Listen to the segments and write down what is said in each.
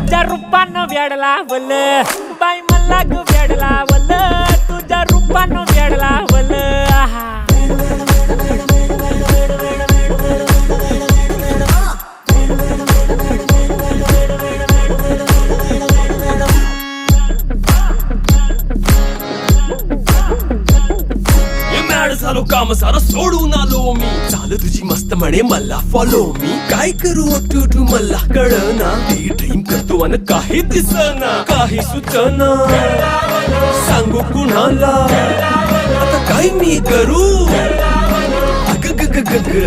तुझ्या रूपानं वेड लावल बाई मला ग वेड लावल तुझ्या रूपानं वेड लावल आहा झालो काम सारं सोडून आलो मी चाल तुझी मस्त म्हणे मला फॉलो मी काय करू टू मला कळना ती ड्रीम करतो अन काही दिसना काही सुचना सांगू कुणाला आता काय मी करू अग ग ग ग ग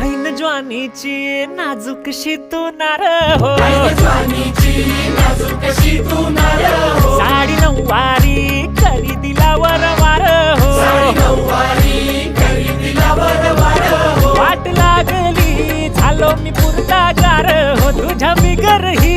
ऐन ज्वानीची नाजूकशी तू नार हो साडी नऊवारी करी दिला वरवार हो वाट लागली झालो मी पुरता गार हो तुझ्या बिगर ही